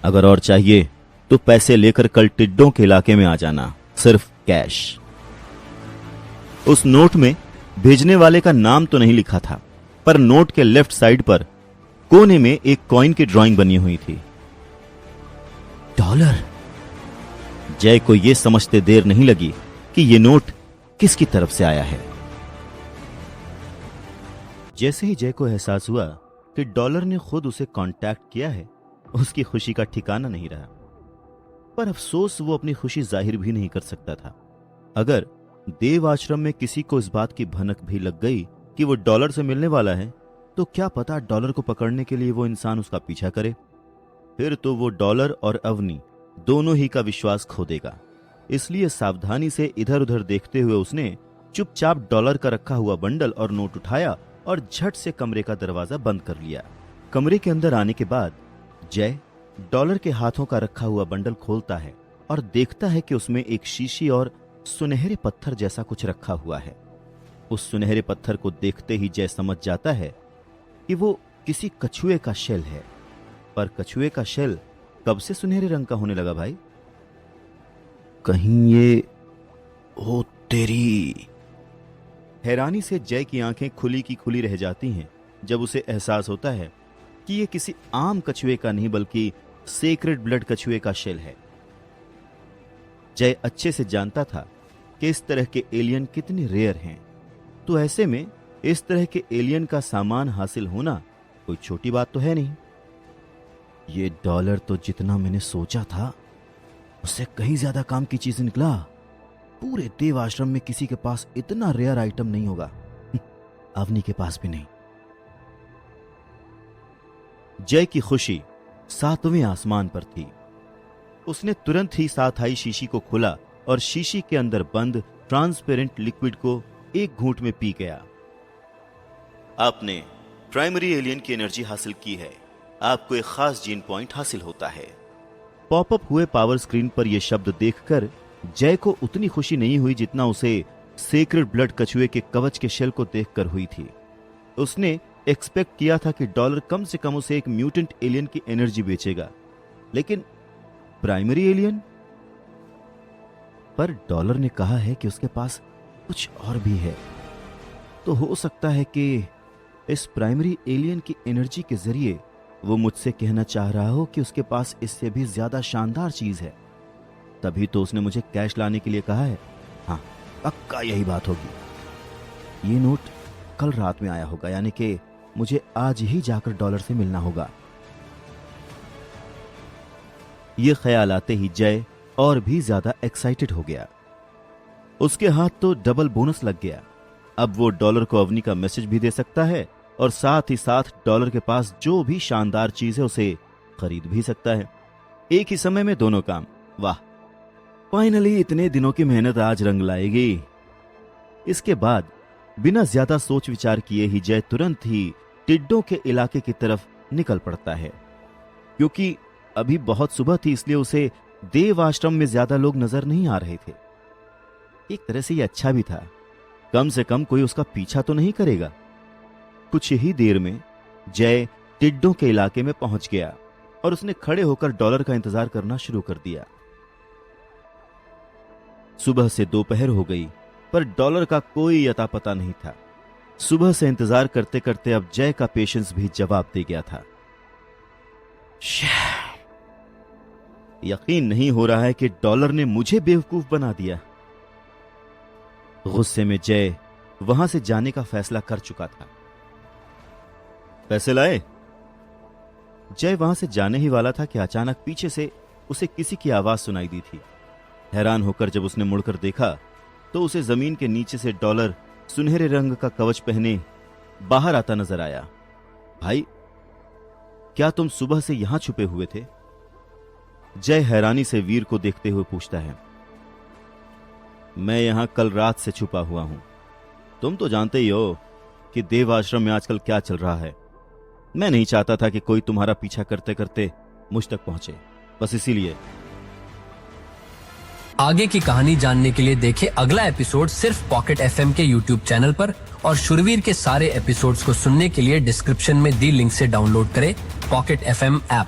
अगर और चाहिए तो पैसे लेकर कल टिड्डों के इलाके में आ जाना, सिर्फ कैश। उस नोट में भेजने वाले का नाम तो नहीं लिखा था, पर नोट के लेफ्ट साइड पर कोने में एक कॉइन की ड्राइंग बनी हुई थी। $। जय को यह समझते देर नहीं लगी कि यह नोट किसकी तरफ से आया है। जैसे ही जय को एहसास हुआ कि $, ने खुद उसे कांटेक्ट किया है, उसकी खुशी का ठिकाना नहीं रहा। पर अफसोस वो अपनी खुशी जाहिर भी नहीं कर सकता था। अगर देव आश्रम में किसी को इस बात की भनक भी लग गई कि वो $, से मिलने वाला है, तो क्या पता $, को पकड़ने के लिए वो इंसान उसका पीछा करे। फिर तो वो $, और अवनी दोनों ही का विश्वास खो देगा। इसलिए सावधानी से इधर उधर देखते हुए उसने चुपचाप $, का रखा हुआ बंडल और नोट उठाया और झट से कमरे का दरवाजा बंद कर लिया। कमरे के अंदर आने के बाद जय $, के हाथों का रखा हुआ बंडल खोलता है और देखता है कि उसमें एक शीशी और सुनहरे पत्थर जैसा कुछ रखा हुआ है। उस सुनहरे पत्थर को देखते ही जय समझ जाता है कि वो किसी कछुए का शेल है। पर कछुए का शेल कब से सुनहरे रंग का होने लगा भाई? कहीं ये ओ तेरी। हैरानी से जय की आंखें खुली की खुली रह जाती हैं जब उसे एहसास होता है कि ये किसी आम कछुए का नहीं बल्कि सेक्रेड ब्लड कछुए का शेल है। जय अच्छे से जानता था कि इस तरह के एलियन कितने रेयर हैं, तो ऐसे में इस तरह के एलियन का सामान हासिल होना कोई छोटी बात तो है नहीं। ये $, तो जितना मैंने सोचा था उससे कहीं ज्यादा काम की चीज निकला। पूरे देव आश्रम में किसी के पास इतना रेयर आइटम नहीं होगा, अवनी के पास भी नहीं। जय की खुशी 7वें आसमान पर थी। उसने तुरंत ही साथ आई शीशी को खोला और शीशी के अंदर बंद ट्रांसपेरेंट लिक्विड को एक घूंट में पी गया। आपने प्राइमरी एलियन की एनर्जी हासिल की है। आपको एक खास जीन पॉइंट हासिल होता है। पॉपअप हुए पावर स्क्रीन पर यह शब्द देखकर जय को उतनी खुशी नहीं हुई जितना उसे सेक्रेड ब्लड कछुए के कवच के शेल को देखकर हुई थी। उसने एक्सपेक्ट किया था कि $, कम से कम उसे एक म्यूटेंट एलियन की एनर्जी बेचेगा, लेकिन प्राइमरी एलियन पर $, ने कहा है कि उसके पास कुछ और भी है। तो हो सकता है कि इस प्राइमरी एलियन की एनर्जी के जरिए वो मुझसे कहना चाह रहा हो कि उसके पास इससे भी ज्यादा शानदार चीज है। तभी तो उसने मुझे कैश लाने के लिए कहा है। हाँ, पक्का यही बात होगी। ये नोट कल रात में आया होगा, यानी कि मुझे आज ही जाकर $, से मिलना होगा। ये ख्याल आते ही जय और भी ज्यादा एक्साइटेड हो गया। उसके हाथ तो डबल बोनस लग गया। अब वो $, को अवनी का मैसेज भी दे सकता है और साथ ही साथ $, के पास जो भी शानदार चीज है उसे खरीद भी सकता है। एक ही समय में दोनों काम। वाह, फाइनली इतने दिनों की मेहनत आज रंग लाएगी। इसके बाद बिना ज्यादा सोच विचार किए ही जय तुरंत ही टिड्डों के इलाके की तरफ निकल पड़ता है। क्योंकि अभी बहुत सुबह थी, इसलिए उसे देव आश्रम में ज्यादा लोग नजर नहीं आ रहे थे। एक तरह से ये अच्छा भी था, कम से कम कोई उसका पीछा तो नहीं करेगा। कुछ ही देर में जय टिड्डों के इलाके में पहुंच गया और उसने खड़े होकर $, का इंतजार करना शुरू कर दिया। सुबह से दोपहर हो गई, पर $, का कोई अता पता नहीं था। सुबह से इंतजार करते करते अब जय का पेशेंस भी जवाब दे गया था। यकीन नहीं हो रहा है कि $, ने मुझे बेवकूफ बना दिया। गुस्से में जय वहां से जाने का फैसला कर चुका था। पैसे लाए? जय वहां से जाने ही वाला था कि अचानक पीछे से उसे किसी की आवाज सुनाई दी थी। हैरान होकर जब उसने मुड़कर देखा तो उसे जमीन के नीचे से $, सुनहरे रंग का कवच पहने बाहर आता नजर आया। भाई, क्या तुम सुबह से यहां छुपे हुए थे? जय हैरानी से वीर को देखते हुए पूछता है। मैं यहां कल रात से छुपा हुआ हूं। तुम तो जानते ही हो कि देव आश्रम में आजकल क्या चल रहा है। मैं नहीं चाहता था कि कोई तुम्हारा पीछा करते करते मुझ तक पहुंचे, बस इसीलिए। आगे की कहानी जानने के लिए देखें अगला एपिसोड सिर्फ पॉकेट FM के YouTube चैनल पर, और शुरवीर के सारे एपिसोड्स को सुनने के लिए डिस्क्रिप्शन में दी लिंक से डाउनलोड करें पॉकेट FM ऐप।